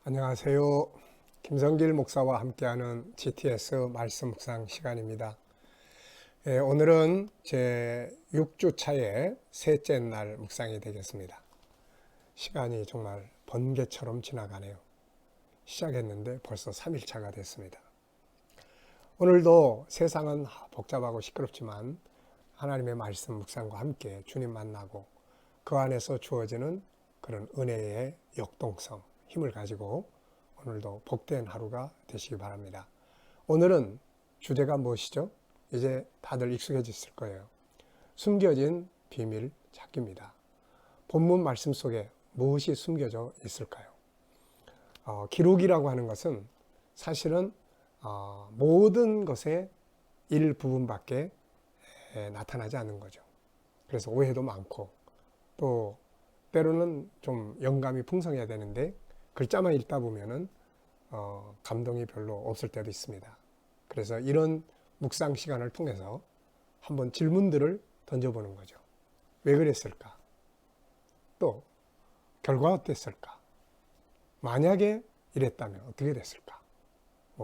안녕하세요. 김성길 목사와 함께하는 GTS 말씀 묵상 시간입니다. 오늘은 제 6주 차의 셋째 날 묵상이 되겠습니다. 시간이 정말 번개처럼 지나가네요. 시작했는데 벌써 3일차가 됐습니다. 오늘도 세상은 복잡하고 시끄럽지만 하나님의 말씀 묵상과 함께 주님 만나고 그 안에서 주어지는 그런 은혜의 역동성, 힘을 가지고 오늘도 복된 하루가 되시기 바랍니다. 오늘은 주제가 무엇이죠? 이제 다들 익숙해졌을 거예요. 숨겨진 비밀 찾기입니다. 본문 말씀 속에 무엇이 숨겨져 있을까요? 기록이라고 하는 것은 사실은 모든 것의 일부분밖에 나타나지 않는 거죠. 그래서 오해도 많고 또 때로는 좀 영감이 풍성해야 되는데 글자만 읽다 보면은 감동이 별로 없을 때도 있습니다. 그래서 이런 묵상 시간을 통해서 한번 질문들을 던져보는 거죠. 왜 그랬을까? 또 결과가 어땠을까? 만약에 이랬다면 어떻게 됐을까?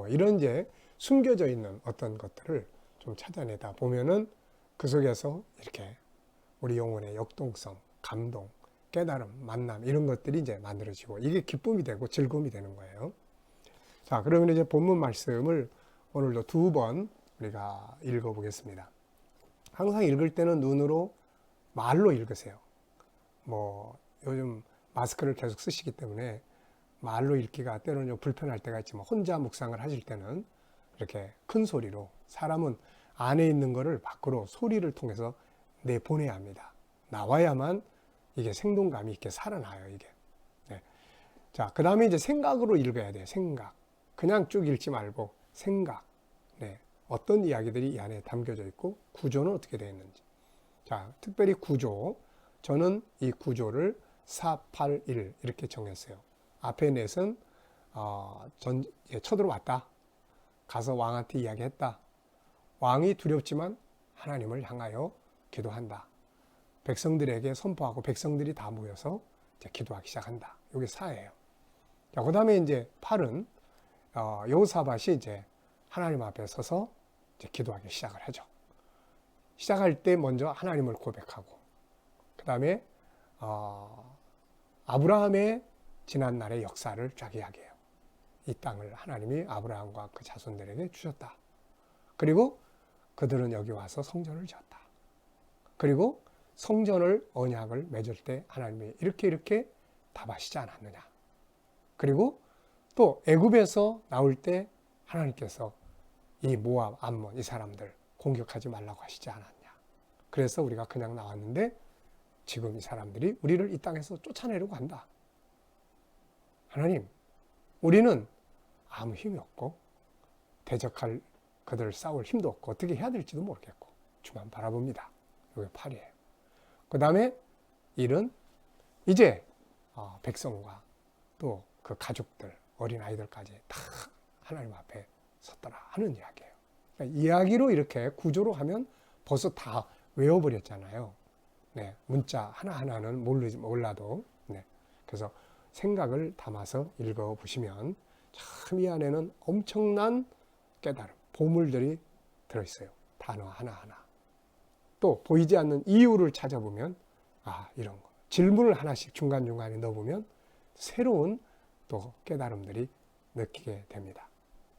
이런 이제 숨겨져 있는 어떤 것들을 좀 찾아내다 보면은 그 속에서 이렇게 우리 영혼의 역동성, 감동, 깨달음, 만남 이런 것들이 이제 만들어지고 이게 기쁨이 되고 즐거움이 되는 거예요. 자, 그러면 이제 본문 말씀을 오늘도 2번 우리가 읽어보겠습니다. 항상 읽을 때는 눈으로 말로 읽으세요. 요즘 마스크를 계속 쓰시기 때문에 말로 읽기가 때로는 좀 불편할 때가 있지만 혼자 묵상을 하실 때는 이렇게 큰 소리로 사람은 안에 있는 거를 밖으로 소리를 통해서 내보내야 합니다. 나와야만 이게 생동감이 있게 살아나요, 이게. 네. 자, 그 다음에 이제 생각으로 읽어야 돼요, 생각. 그냥 쭉 읽지 말고, 생각. 네. 어떤 이야기들이 이 안에 담겨져 있고, 구조는 어떻게 되어 있는지. 자, 특별히 구조. 저는 이 구조를 481 이렇게 정했어요. 앞에 넷은, 쳐들어왔다. 가서 왕한테 이야기했다. 왕이 두렵지만 하나님을 향하여 기도한다. 백성들에게 선포하고 백성들이 다 모여서 이제 기도하기 시작한다. 이게 4예요. 자, 그 다음에 이제 8은 여호사밧이 이제 하나님 앞에 서서 이제 기도하기 시작을 하죠. 시작할 때 먼저 하나님을 고백하고, 그 다음에 아브라함의 지난 날의 역사를 쫙 이야기해요. 이 땅을 하나님이 아브라함과 그 자손들에게 주셨다. 그리고 그들은 여기 와서 성전을 지었다. 그리고 성전을 언약을 맺을 때 하나님이 이렇게 답하시지 않았느냐. 그리고 또 애굽에서 나올 때 하나님께서 이 모압, 암몬 이 사람들 공격하지 말라고 하시지 않았냐. 그래서 우리가 그냥 나왔는데 지금 이 사람들이 우리를 이 땅에서 쫓아내려고 한다. 하나님, 우리는 아무 힘이 없고 대적할 그들을 싸울 힘도 없고 어떻게 해야 될지도 모르겠고 주만 바라봅니다. 이게 8이에요. 그 다음에 1은 이제 백성과 또 그 가족들, 어린아이들까지 다 하나님 앞에 섰더라 하는 이야기예요. 그러니까 이야기로 이렇게 구조로 하면 벌써 다 외워버렸잖아요. 네, 문자 하나하나는 몰라도. 네, 그래서 생각을 담아서 읽어보시면 참 이 안에는 엄청난 깨달음, 보물들이 들어있어요. 단어 하나하나. 또 보이지 않는 이유를 찾아보면 이런 거. 질문을 하나씩 중간중간에 넣어보면 새로운 또 깨달음들이 느끼게 됩니다.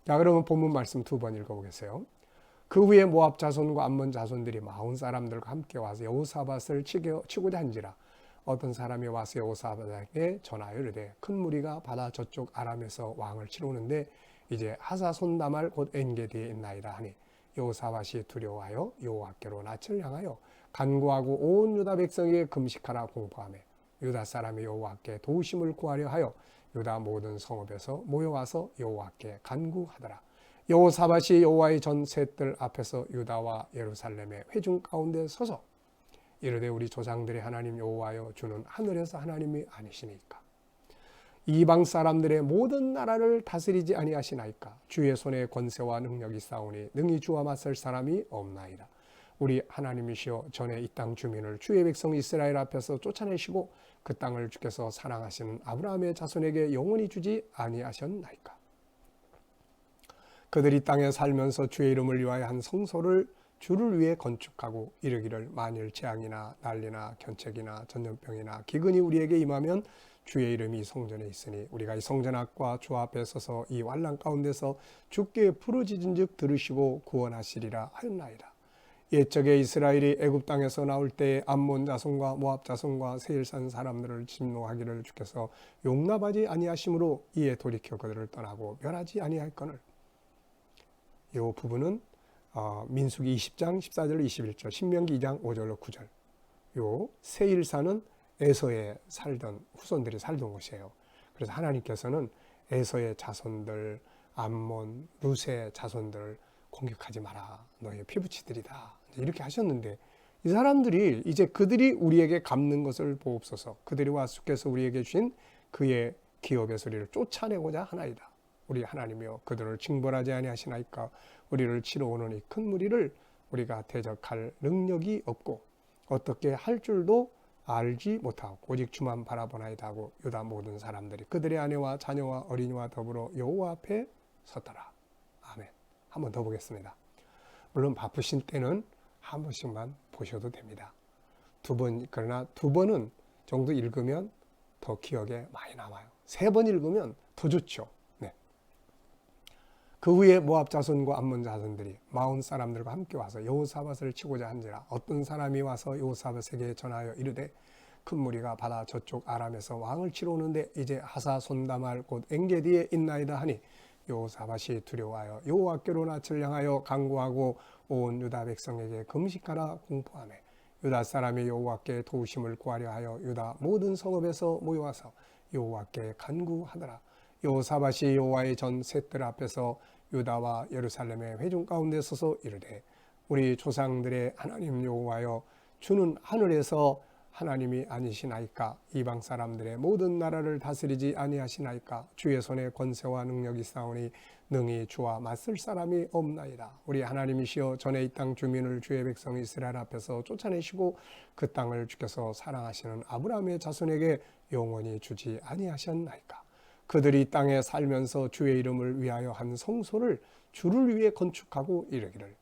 자, 그러면 본문 말씀 2번 읽어보겠어요. 그 후에 모압 자손과 암몬 자손들이 마온 사람들과 함께 와서 여호사밧을 치고자 한지라. 어떤 사람이 와서 여호사밧에게 전하여 이르되 큰 무리가 바다 저쪽 아람에서 왕을 치러 오는데 이제 하사손다말 곧 엔게디에 있나이다 하니 여호사밧이 두려워하여 여호와께로 낯을 향하여 간구하고 온 유다 백성에게 금식하라 공포하며 유다 사람이 여호와께 도우심을 구하려 하여 유다 모든 성읍에서 모여와서 여호와께 간구하더라. 여호사밧이 여호와의 전 셋들 앞에서 유다와 예루살렘의 회중 가운데 서서 이르되 우리 조상들의 하나님 여호와여 주는 하늘에서 하나님이 아니시니까 이방 사람들의 모든 나라를 다스리지 아니하시나이까 주의 손에 권세와 능력이 싸우니 능히 주와 맞설 사람이 없나이다. 우리 하나님이시여 전에 이 땅 주민을 주의 백성 이스라엘 앞에서 쫓아내시고 그 땅을 주께서 사랑하시는 아브라함의 자손에게 영원히 주지 아니하셨나이까. 그들이 땅에 살면서 주의 이름을 위하여 한 성소를 주를 위해 건축하고 이르기를 만일 재앙이나 난리나 견책이나 전염병이나 기근이 우리에게 임하면 주의 이름이 성전에 있으니 우리가 이 성전 앞과 주 앞에 서서 이 환난 가운데서 주께 부르짖은즉 들으시고 구원하시리라 하였나이다. 옛적에 이스라엘이 애굽 땅에서 나올 때에 암몬 자손과 모압 자손과 세일산 사람들을 진노하기를 주께서 용납하지 아니하심으로 이에 돌이켜 그들을 떠나고 멸하지 아니할거늘. 이 부분은 민수기 20장 14절 21절, 신명기 2장 5절로 9절. 요 세일산은 에서에 살던 후손들이 살던 곳이에요. 그래서 하나님께서는 에서의 자손들, 암몬, 루세 자손들을 공격하지 마라. 너의 피부치들이다. 이렇게 하셨는데 이 사람들이 이제 그들이 우리에게 갚는 것을 보옵소서. 그들이 와수께서 우리에게 주신 그의 기업의 소리를 쫓아내고자 하나이다. 우리 하나님이여 그들을 징벌하지 아니하시나이까. 우리를 치러 오는 이 큰 무리를 우리가 대적할 능력이 없고 어떻게 할 줄도 알지 못하고 오직 주만 바라보나이다 하고 유다 모든 사람들이 그들의 아내와 자녀와 어린이와 더불어 여호와 앞에 섰더라. 아멘. 한 번 더 보겠습니다. 물론 바쁘신 때는 한 번씩만 보셔도 됩니다. 그러나 두 번은 정도 읽으면 더 기억에 많이 남아요. 세 번 읽으면 더 좋죠. 네. 그 후에 모압 자손과 암몬 자손들이 마온 사람들과 함께 와서 여호사밧을 치고자 한지라. 어떤 사람이 와서 여호사밧에게 전하여 이르되 큰 무리가 바다 저쪽 아람에서 왕을 치러 오는데 이제 하사 손다말 곧 엔게디에 있나이다 하니 여호사밧이 두려워하여 여호와께로 낯을 향하여 간구하고 온 유다 백성에게 금식하라 공포하며 유다 사람이 여호와께 도우심을 구하려 하여 유다 모든 성읍에서 모여와서 여호와께 간구하더라. 여호사밧이 여호와의 전 셋들 앞에서 유다와 예루살렘의 회중 가운데 서서 이르되 우리 조상들의 하나님 여호와여 주는 하늘에서 하나님이 아니시나이까. 이방 사람들의 모든 나라를 다스리지 아니하시나이까. 주의 손에 권세와 능력이 있사오니 능히 주와 맞설 사람이 없나이다. 우리 하나님이시여 전에 이 땅 주민을 주의 백성 이스라엘 앞에서 쫓아내시고 그 땅을 주께서 사랑하시는 아브라함의 자손에게 영원히 주지 아니하셨나이까. 그들이 땅에 살면서 주의 이름을 위하여 한 성소를 주를 위해 건축하고 이르기를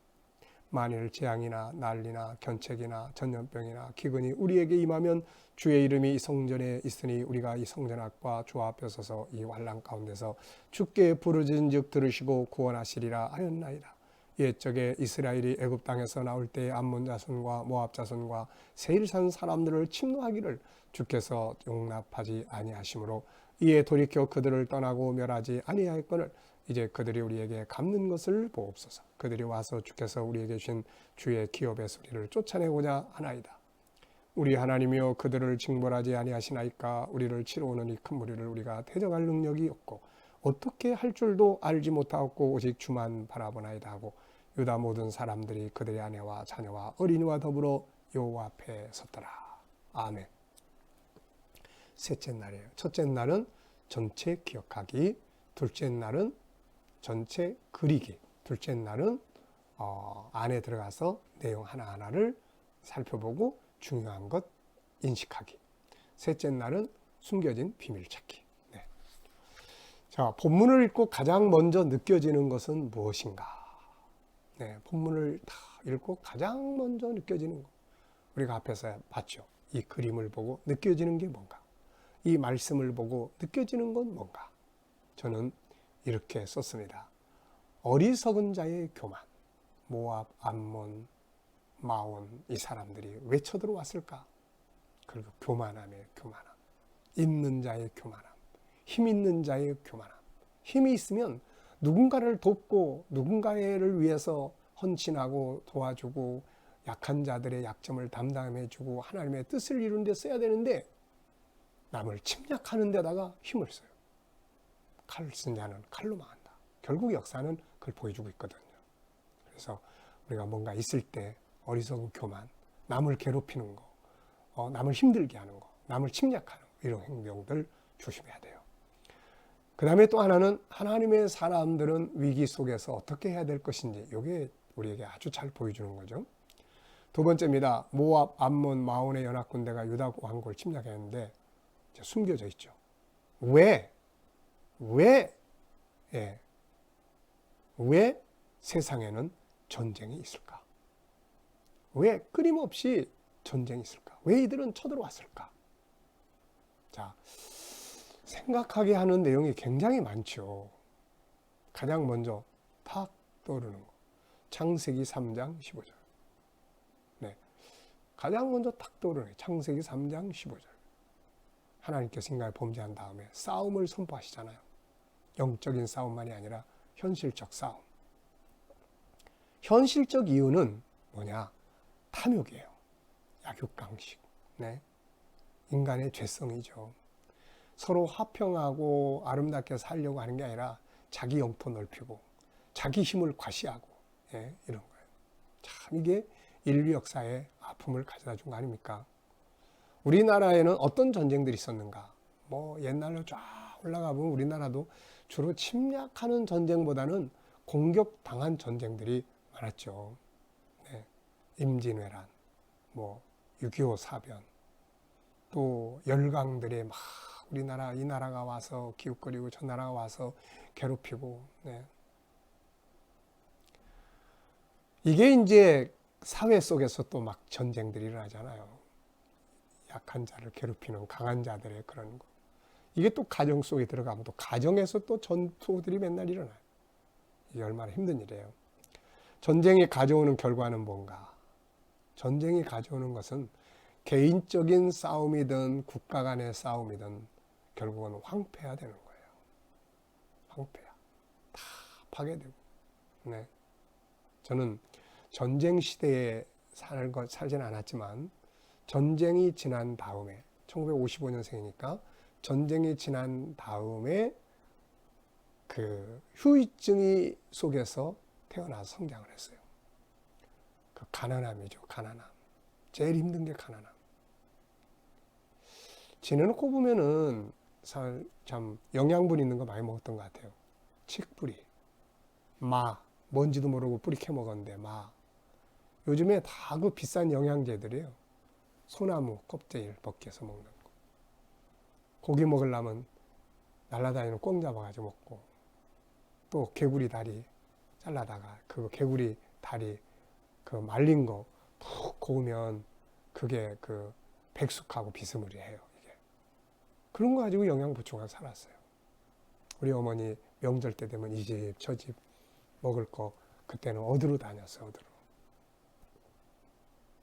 만일 재앙이나 난리나 견책이나 전염병이나 기근이 우리에게 임하면 주의 이름이 이 성전에 있으니 우리가 이 성전 앞과 주 앞에 서서 이 환난 가운데서 주께 부르짖은즉 들으시고 구원하시리라 하였나이다. 옛적에 이스라엘이 애굽 땅에서 나올 때에 암몬 자손과 모압 자손과 세일산 사람들을 침노하기를 주께서 용납하지 아니하심으로 이에 돌이켜 그들을 떠나고 멸하지 아니하였거늘 이제 그들이 우리에게 갚는 것을 보옵소서. 그들이 와서 주께서 우리에게 주신 주의 기업의 소리를 쫓아내고자 하나이다. 우리 하나님이여 그들을 징벌하지 아니하시나이까. 우리를 치러 오는 이 큰 무리를 우리가 대적할 능력이 없고 어떻게 할 줄도 알지 못하고 오직 주만 바라보나이다 하고 유다 모든 사람들이 그들의 아내와 자녀와 어린이와 더불어 여호와 앞에 섰더라. 아멘. 셋째 날이에요. 첫째 날은 전체 기억하기, 둘째 날은 전체 그리기, 둘째 날은 안에 들어가서 내용 하나하나를 살펴보고 중요한 것 인식하기, 셋째 날은 숨겨진 비밀 찾기. 네. 자, 본문을 읽고 가장 먼저 느껴지는 것은 무엇인가? 네, 본문을 다 읽고 가장 먼저 느껴지는 것, 우리가 앞에서 봤죠. 이 그림을 보고 느껴지는 게 뭔가, 이 말씀을 보고 느껴지는 건 뭔가. 저는 이렇게 썼습니다. 어리석은 자의 교만. 모압, 암몬, 마온 이 사람들이 왜 쳐들어왔을까? 그리고 교만함의 교만함. 있는 자의 교만함. 힘 있는 자의 교만함. 힘이 있으면 누군가를 돕고 누군가를 위해서 헌신하고 도와주고 약한 자들의 약점을 담당해주고 하나님의 뜻을 이루는 데 써야 되는데 남을 침략하는 데다가 힘을 써요. 칼을 쓴 자는 칼로 망한다. 결국 역사는 그걸 보여주고 있거든요. 그래서 우리가 뭔가 있을 때 어리석은 교만, 남을 괴롭히는 거, 남을 힘들게 하는 거, 남을 침략하는 거, 이런 행동들 조심해야 돼요. 그 다음에 또 하나는 하나님의 사람들은 위기 속에서 어떻게 해야 될 것인지, 이게 우리에게 아주 잘 보여주는 거죠. 두 번째입니다. 모압, 암몬, 마온의 연합군대가 유다 왕국을 침략했는데 숨겨져 있죠. 왜? 예, 왜 세상에는 전쟁이 있을까? 왜 끊임없이 전쟁이 있을까? 왜 이들은 쳐들어왔을까? 자, 생각하게 하는 내용이 굉장히 많죠. 가장 먼저 탁 떠오르는 거. 창세기 3장 15절. 네. 가장 먼저 탁 떠오르는 게 창세기 3장 15절. 하나님께서 인간을 범죄한 다음에 싸움을 선포하시잖아요. 영적인 싸움만이 아니라 현실적 싸움. 현실적 이유는 뭐냐? 탐욕이에요. 약육강식. 네. 인간의 죄성이죠. 서로 화평하고 아름답게 살려고 하는 게 아니라 자기 영토 넓히고 자기 힘을 과시하고 이런 거예요. 참 이게 인류 역사의 아픔을 가져다 준 거 아닙니까? 우리나라에는 어떤 전쟁들이 있었는가? 뭐 옛날로 쫙 올라가 보면 우리나라도 주로 침략하는 전쟁보다는 공격당한 전쟁들이 많았죠. 네. 임진왜란, 뭐 6.25 사변, 또 열강들이 막 우리나라 이 나라가 와서 기웃거리고 저 나라가 와서 괴롭히고, 네. 이게 이제 사회 속에서 또 막 전쟁들이 일어나잖아요. 약한 자를 괴롭히는 강한 자들의 그런 거. 이게 또 가정 속에 들어가면 또 가정에서 또 전투들이 맨날 일어나요. 이게 얼마나 힘든 일이에요. 전쟁이 가져오는 결과는 뭔가? 전쟁이 가져오는 것은 개인적인 싸움이든 국가 간의 싸움이든 결국은 황폐화 되는 거예요. 황폐화. 다 파괴되고. 네. 저는 전쟁 시대에 살지는 않았지만 전쟁이 지난 다음에 1955년생이니까 전쟁이 지난 다음에 그 후유증이 속에서 태어나서 성장을 했어요. 그 가난함이죠. 가난함. 제일 힘든 게 가난함. 지내놓고 보면은 참 영양분 있는 거 많이 먹었던 것 같아요. 칡뿌리, 마, 뭔지도 모르고 뿌리 캐 먹었는데 마. 요즘에 다 그 비싼 영양제들이에요. 소나무 껍질 벗겨서 먹는 거. 고기 먹으려면 날라다니는 꿩 잡아가지고 먹고, 또 개구리 다리 잘라다가 그 개구리 다리 그 말린 거 푹 고우면 그게 그 백숙하고 비스무리해요. 이게 그런 거 가지고 영양 보충하고 살았어요. 우리 어머니 명절 때 되면 이 집 저 집 먹을 거 그때는 어디로 다녔어요. 어디로.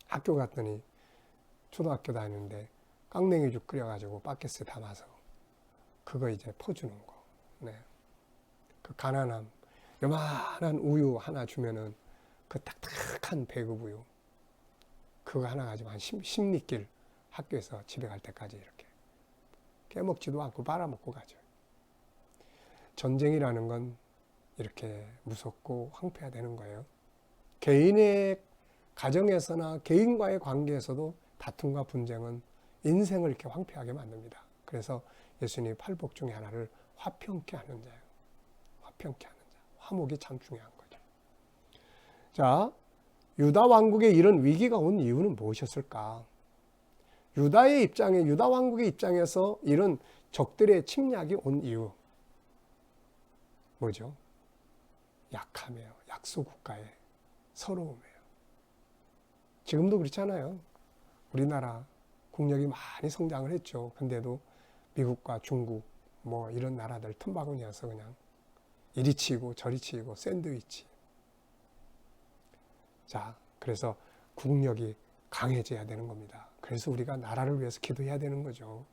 학교 갔더니 초등학교 다니는데 깡냉이죽 끓여가지고 바켓에 담아서 그거 이제 퍼주는 거. 네. 그 가난함. 요만한 우유 하나 주면은 그 딱딱한 배급 우유. 그거 하나 가지고 한 10리길 학교에서 집에 갈 때까지 이렇게 깨먹지도 않고 빨아먹고 가죠. 전쟁이라는 건 이렇게 무섭고 황폐화되는 거예요. 개인의 가정에서나 개인과의 관계에서도 다툼과 분쟁은 인생을 이렇게 황폐하게 만듭니다. 그래서 예수님이 팔복 중에 하나를 화평케 하는 자예요. 화평케 하는 자. 화목이 참 중요한 거죠. 자, 유다 왕국에 이런 위기가 온 이유는 무엇이었을까? 유다 왕국의 입장에서 이런 적들의 침략이 온 이유. 뭐죠? 약함이에요. 약소국가의 서러움이에요. 지금도 그렇잖아요. 우리나라 국력이 많이 성장을 했죠. 근데도 미국과 중국 뭐 이런 나라들 틈바구니여서 그냥 이리 치고 저리 치고 샌드위치. 자, 그래서 국력이 강해져야 되는 겁니다. 그래서 우리가 나라를 위해서 기도해야 되는 거죠.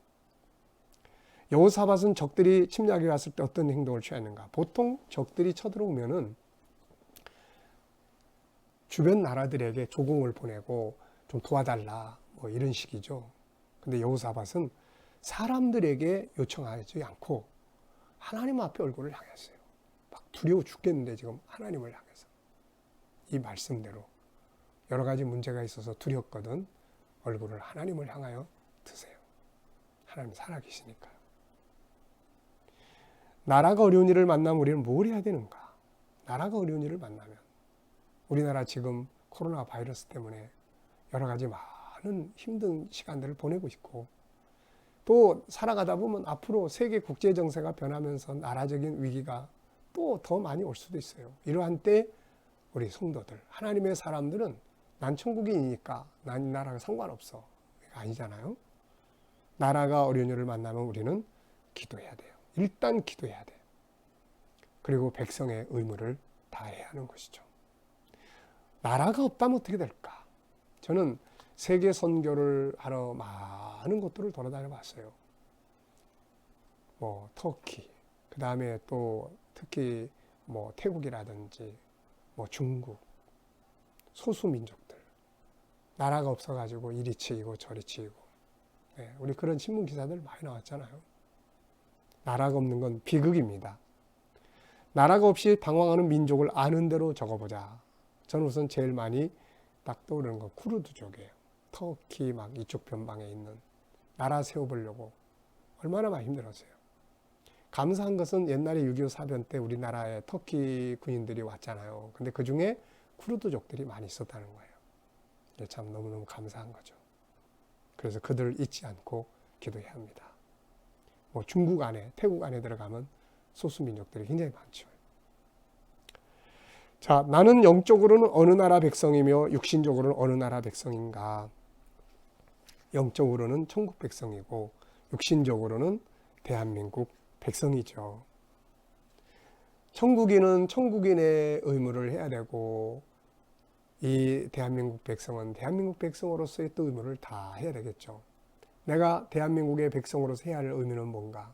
여호사밧은 적들이 침략해 왔을 때 어떤 행동을 취했는가? 보통 적들이 쳐들어오면은 주변 나라들에게 조공을 보내고 좀 도와달라 뭐 이런 식이죠. 근데 여호사밧은 사람들에게 요청하지 않고 하나님 앞에 얼굴을 향했어요. 막 두려워 죽겠는데 지금 하나님을 향해서 이 말씀대로 여러 가지 문제가 있어서 두렵거든 얼굴을 하나님을 향하여 드세요. 하나님 살아계시니까요. 나라가 어려운 일을 만나면 우리는 뭘 해야 되는가? 나라가 어려운 일을 만나면 우리나라 지금 코로나 바이러스 때문에 여러 가지 많은 힘든 시간들을 보내고 있고, 또 살아가다 보면 앞으로 세계 국제 정세가 변하면서 나라적인 위기가 또 더 많이 올 수도 있어요. 이러한 때 우리 성도들, 하나님의 사람들은 난 천국인이니까 난 이 나라랑 상관없어. 아니잖아요. 나라가 어려운 일을 만나면 우리는 기도해야 돼요. 일단 기도해야 돼요. 그리고 백성의 의무를 다해야 하는 것이죠. 나라가 없다면 어떻게 될까? 저는 세계 선교를 하러 많은 곳들을 돌아다녀 봤어요. 뭐 터키, 그 다음에 또 특히 뭐 태국이라든지 뭐 중국, 소수민족들. 나라가 없어가지고 이리 치이고 저리 치이고. 네, 우리 그런 신문 기사들 많이 나왔잖아요. 나라가 없는 건 비극입니다. 나라가 없이 방황하는 민족을 아는 대로 적어보자. 저는 우선 제일 많이 딱 떠오르는 건 쿠르드족이에요. 터키 막 이쪽 변방에 있는 나라 세워보려고 얼마나 많이 힘들었어요. 감사한 것은 옛날에 6.25 사변 때 우리나라에 터키 군인들이 왔잖아요. 근데 그 중에 쿠르드족들이 많이 있었다는 거예요. 이게 참 너무너무 감사한 거죠. 그래서 그들을 잊지 않고 기도해야 합니다. 뭐 중국 안에, 태국 안에 들어가면 소수민족들이 굉장히 많죠. 자, 나는 영적으로는 어느 나라 백성이며 육신적으로는 어느 나라 백성인가? 영적으로는 천국 백성이고 육신적으로는 대한민국 백성이죠. 천국인은 천국인의 의무를 해야 되고 이 대한민국 백성은 대한민국 백성으로서의 또 의무를 다 해야 되겠죠. 내가 대한민국의 백성으로서 해야 할 의무는 뭔가?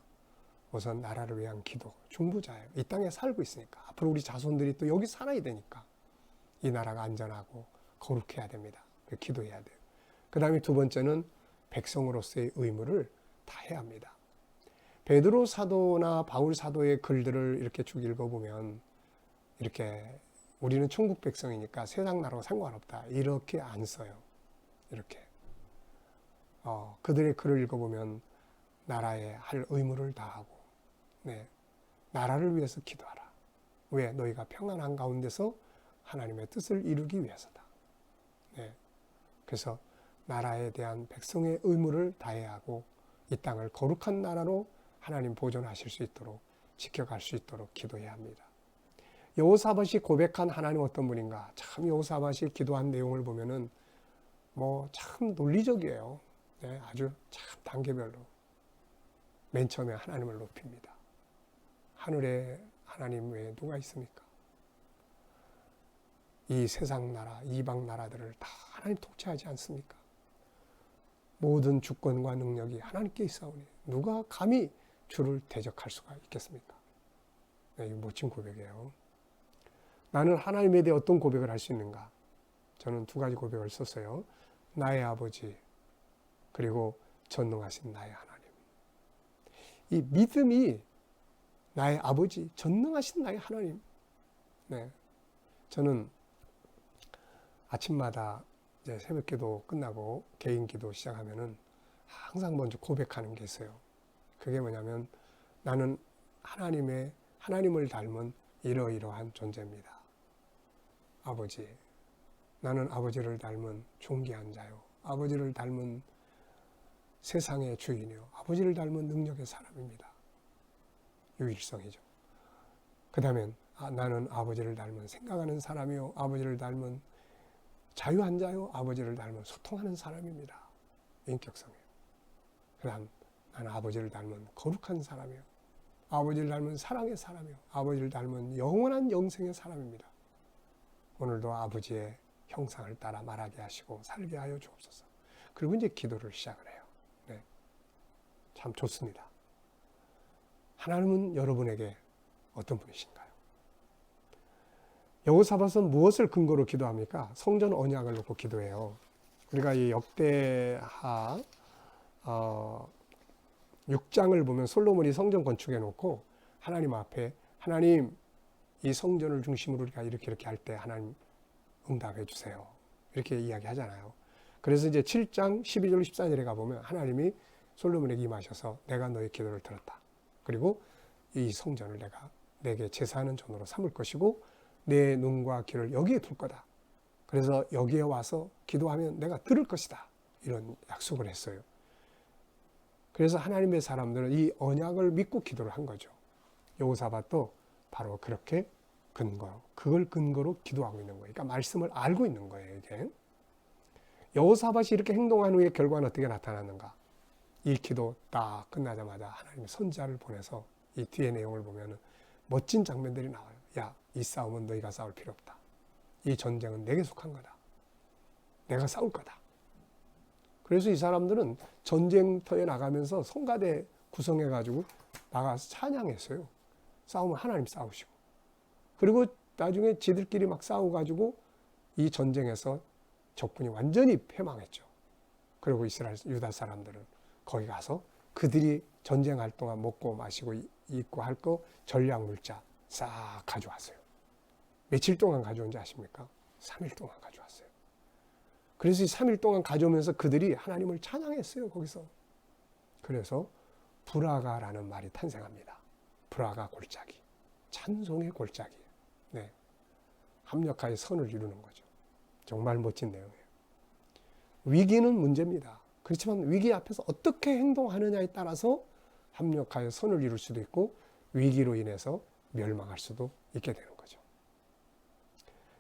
우선 나라를 위한 기도, 중부자예요. 이 땅에 살고 있으니까 앞으로 우리 자손들이 또 여기 살아야 되니까 이 나라가 안전하고 거룩해야 됩니다. 기도해야 돼요. 그 다음에 두 번째는 백성으로서의 의무를 다 해야 합니다. 베드로 사도나 바울 사도의 글들을 이렇게 쭉 읽어보면 이렇게 우리는 천국 백성이니까 세상 나라와 상관없다 이렇게 안 써요. 이렇게 그들의 글을 읽어보면 나라에 할 의무를 다하고, 네, 나라를 위해서 기도하라. 왜? 너희가 평안한 가운데서 하나님의 뜻을 이루기 위해서다. 네, 그래서 나라에 대한 백성의 의무를 다해야 하고 이 땅을 거룩한 나라로 하나님 보존하실 수 있도록 지켜갈 수 있도록 기도해야 합니다. 여호사밧이 고백한 하나님 어떤 분인가? 참 여호사밧이 기도한 내용을 보면은 뭐 참 논리적이에요. 네, 아주 참 단계별로 맨 처음에 하나님을 높입니다. 하늘에 하나님 외에 누가 있습니까? 이 세상 나라, 이방 나라들을 다 하나님 통치하지 않습니까? 모든 주권과 능력이 하나님께 있사오니 누가 감히 주를 대적할 수가 있겠습니까? 네, 이 멋진 고백이에요. 나는 하나님에 대해 어떤 고백을 할 수 있는가? 저는 두 가지 고백을 썼어요. 나의 아버지, 그리고 전능하신 나의 하나님. 이 믿음이 나의 아버지, 전능하신 나의 하나님. 네, 저는 아침마다 이제 새벽기도 끝나고 개인기도 시작하면은 항상 먼저 고백하는 게 있어요. 그게 뭐냐면 나는 하나님을 닮은 이러이러한 존재입니다. 아버지, 나는 아버지를 닮은 존귀한 자요. 아버지를 닮은 세상의 주인이요. 아버지를 닮은 능력의 사람입니다. 유일성이죠. 그 다음엔 나는 아버지를 닮은 생각하는 사람이요. 아버지를 닮은 자유한 자요. 아버지를 닮은 소통하는 사람입니다. 인격성이에요. 그 다음 나는 아버지를 닮은 거룩한 사람이요. 아버지를 닮은 사랑의 사람이요. 아버지를 닮은 영원한 영생의 사람입니다. 오늘도 아버지의 형상을 따라 말하게 하시고 살게 하여 주옵소서. 그리고 이제 기도를 시작을 해요. 네, 참 좋습니다. 하나님은 여러분에게 어떤 분이신가요? 여호사밧은 무엇을 근거로 기도합니까? 성전 언약을 놓고 기도해요. 우리가 이 역대하 6장을 보면 솔로몬이 성전 건축해 놓고 하나님 앞에 하나님 이 성전을 중심으로 우리가 이렇게 할 때 하나님 응답해 주세요. 이렇게 이야기하잖아요. 그래서 이제 7장 12절 14절에 가보면 하나님이 솔로몬에게 임하셔서 내가 너의 기도를 들었다. 그리고 이 성전을 내가 내게 제사하는 전으로 삼을 것이고 내 눈과 귀를 여기에 둘 거다. 그래서 여기에 와서 기도하면 내가 들을 것이다. 이런 약속을 했어요. 그래서 하나님의 사람들은 이 언약을 믿고 기도를 한 거죠. 여호사밧도 바로 그렇게 그걸 근거로 기도하고 있는 거예요. 그러니까 말씀을 알고 있는 거예요, 이게. 여호사밧이 이렇게 행동한 후에 결과는 어떻게 나타났는가? 이 기도 딱 끝나자마자 하나님의 선지자를 보내서 이 뒤에 내용을 보면 멋진 장면들이 나와요. 야, 이 싸움은 너희가 싸울 필요 없다. 이 전쟁은 내게 속한 거다. 내가 싸울 거다. 그래서 이 사람들은 전쟁터에 나가면서 성가대 구성해가지고 나가서 찬양했어요. 싸우면 하나님 싸우시고. 그리고 나중에 지들끼리 막 싸워가지고 이 전쟁에서 적군이 완전히 패망했죠. 그리고 이스라엘, 유다 사람들은 거기 가서 그들이 전쟁할 동안 먹고 마시고 입고 할 거 전략 물자 싹 가져왔어요. 며칠 동안 가져온지 아십니까? 3일 동안 가져왔어요. 그래서 이 3일 동안 가져오면서 그들이 하나님을 찬양했어요, 거기서. 그래서 브라가라는 말이 탄생합니다. 브라가 골짜기. 찬송의 골짜기. 네. 합력하여 선을 이루는 거죠. 정말 멋진 내용이에요. 위기는 문제입니다. 그렇지만 위기 앞에서 어떻게 행동하느냐에 따라서 합력하여 선을 이룰 수도 있고 위기로 인해서 멸망할 수도 있게 되는 거죠.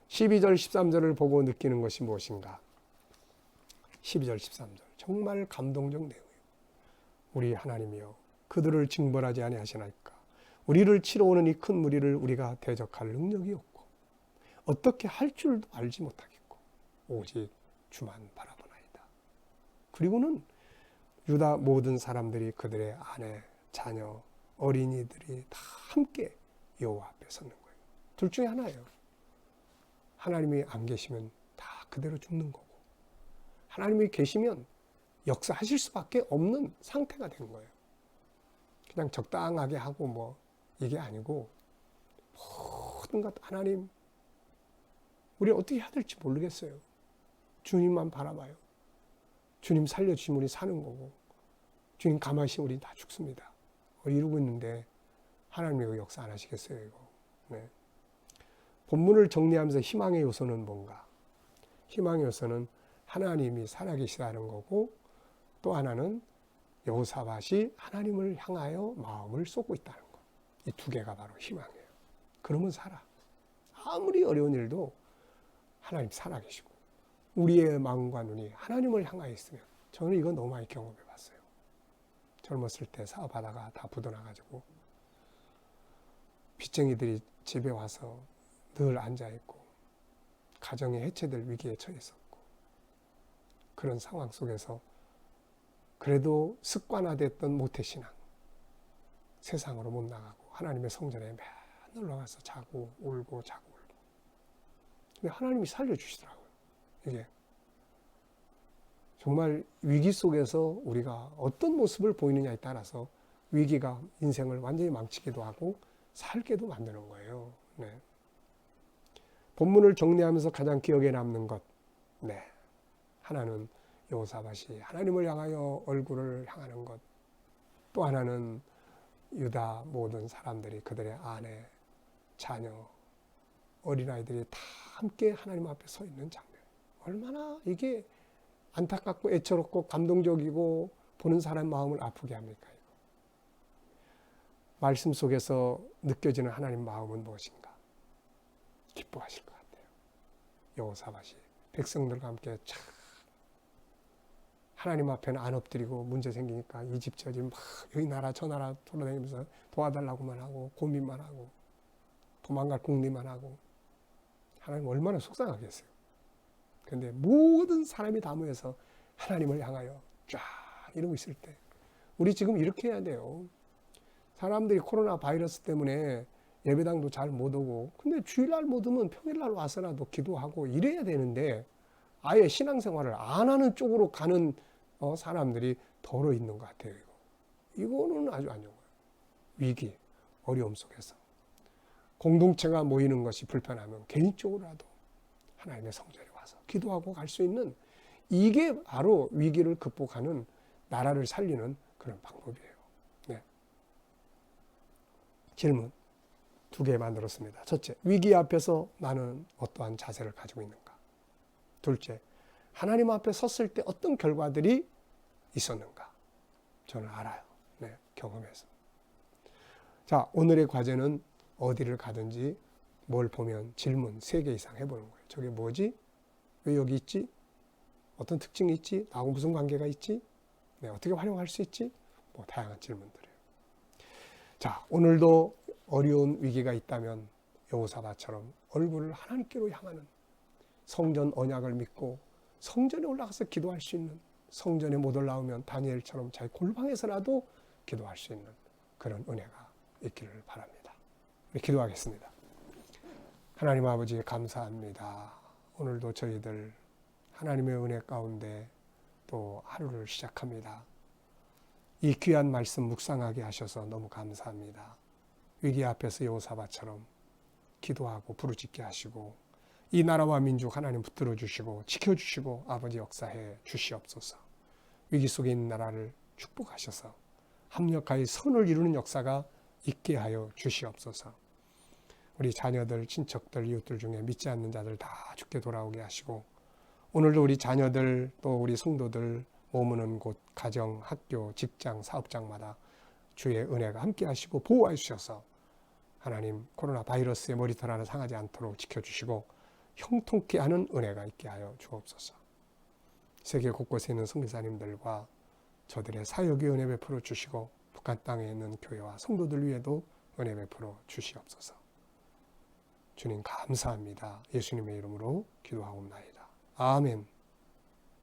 12절 13절을 보고 느끼는 것이 무엇인가? 12절 13절 정말 감동적 내용이에요. 우리 하나님이여 그들을 징벌하지 아니하시나이까. 우리를 치러 오는 이 큰 무리를 우리가 대적할 능력이 없고 어떻게 할 줄도 알지 못하겠고 오직 주만 바라보나이다. 그리고는 유다 모든 사람들이 그들의 아내, 자녀, 어린이들이 다 함께 여호와 앞에 섰는 거예요. 둘 중에 하나예요. 하나님이 안 계시면 다 그대로 죽는 거고 하나님이 계시면 역사하실 수밖에 없는 상태가 된 거예요. 그냥 적당하게 하고 뭐 이게 아니고 모든 것 하나님 우리 어떻게 해야 될지 모르겠어요. 주님만 바라봐요. 주님 살려주시면 우리 사는 거고 주님 가만히 우리 다 죽습니다. 이러고 있는데 하나님이 그 역사 안 하시겠어요, 이거. 네. 본문을 정리하면서 희망의 요소는 뭔가? 희망의 요소는 하나님이 살아계시다는 거고 또 하나는 여호사밧이 하나님을 향하여 마음을 쏟고 있다는 거. 이 두 개가 바로 희망이에요. 그러면 살아. 아무리 어려운 일도 하나님 살아계시고 우리의 마음과 눈이 하나님을 향하여 있으면 저는 이거 너무 많이 경험해 봤어요. 젊었을 때 사업하다가 다 부도나가지고 빚쟁이들이 집에 와서 늘 앉아있고 가정이 해체될 위기에 처했었고 그런 상황 속에서 그래도 습관화됐던 모태신앙 세상으로 못 나가고 하나님의 성전에 맨날 올라가서 자고 울고 자고 울고 근데 하나님이 살려주시더라고요. 이게 정말 위기 속에서 우리가 어떤 모습을 보이느냐에 따라서 위기가 인생을 완전히 망치기도 하고 살게도 만드는 거예요. 네. 본문을 정리하면서 가장 기억에 남는 것, 네. 하나는 여호사밧이 하나님을 향하여 얼굴을 향하는 것, 또 하나는 유다 모든 사람들이 그들의 아내, 자녀, 어린아이들이 다 함께 하나님 앞에 서 있는 장면. 얼마나 이게 안타깝고 애처롭고 감동적이고 보는 사람 마음을 아프게 합니까? 이거. 말씀 속에서 느껴지는 하나님 마음은 무엇인가? 기뻐하실 것 같아요. 여호사밧이 백성들과 함께 참 하나님 앞에는 안 엎드리고 문제 생기니까 이 집 저 집 막 여기 나라 저 나라 돌아다니면서 도와달라고만 하고 고민만 하고 도망갈 궁리만 하고 하나님 얼마나 속상하겠어요. 그런데 모든 사람이 다 모여서 하나님을 향하여 쫙 이러고 있을 때 우리 지금 이렇게 해야 돼요. 사람들이 코로나 바이러스 때문에 예배당도 잘 못 오고 근데 주일날 못 오면 평일날 와서라도 기도하고 이래야 되는데 아예 신앙생활을 안 하는 쪽으로 가는 사람들이 더러 있는 것 같아요. 이거는 아주 안 좋은 거예요. 위기, 어려움 속에서 공동체가 모이는 것이 불편하면 개인적으로라도 하나님의 성전에 와서 기도하고 갈 수 있는 이게 바로 위기를 극복하는 나라를 살리는 그런 방법이에요. 네. 질문 2개 만들었습니다. 첫째, 위기 앞에서 나는 어떠한 자세를 가지고 있는가? 둘째, 하나님 앞에 섰을 때 어떤 결과들이 있었는가? 저는 알아요. 네, 경험해서. 자, 오늘의 과제는 어디를 가든지 뭘 보면 질문 3개 이상 해보는 거예요. 저게 뭐지? 왜 여기 있지? 어떤 특징이 있지? 나하고 무슨 관계가 있지? 네, 어떻게 활용할 수 있지? 뭐 다양한 질문들이에요. 자, 오늘도 어려운 위기가 있다면 여호사밧처럼 얼굴을 하나님께로 향하는 성전 언약을 믿고 성전에 올라가서 기도할 수 있는, 성전에 못 올라오면 다니엘처럼 자기 골방에서라도 기도할 수 있는 그런 은혜가 있기를 바랍니다. 우리 기도하겠습니다. 하나님 아버지 감사합니다. 오늘도 저희들 하나님의 은혜 가운데 또 하루를 시작합니다. 이 귀한 말씀 묵상하게 하셔서 너무 감사합니다. 위기 앞에서 여호사밧처럼 기도하고 부르짖게 하시고 이 나라와 민족 하나님 붙들어 주시고 지켜주시고 아버지 역사해 주시옵소서. 위기 속에 있는 나라를 축복하셔서 합력하여 선을 이루는 역사가 있게 하여 주시옵소서. 우리 자녀들, 친척들, 이웃들 중에 믿지 않는 자들 다 주께 돌아오게 하시고 오늘도 우리 자녀들 또 우리 성도들 머무는 곳, 가정, 학교, 직장, 사업장마다 주의 은혜가 함께 하시고 보호해 주셔서 하나님 코로나 바이러스의 머리털 하나 상하지 않도록 지켜주시고 형통케 하는 은혜가 있게 하여 주옵소서. 세계 곳곳에 있는 선교사님들과 저들의 사역의 은혜 베풀어 주시고 북한 땅에 있는 교회와 성도들 위에도 은혜 베풀어 주시옵소서. 주님 감사합니다. 예수님의 이름으로 기도하옵나이다. 아멘.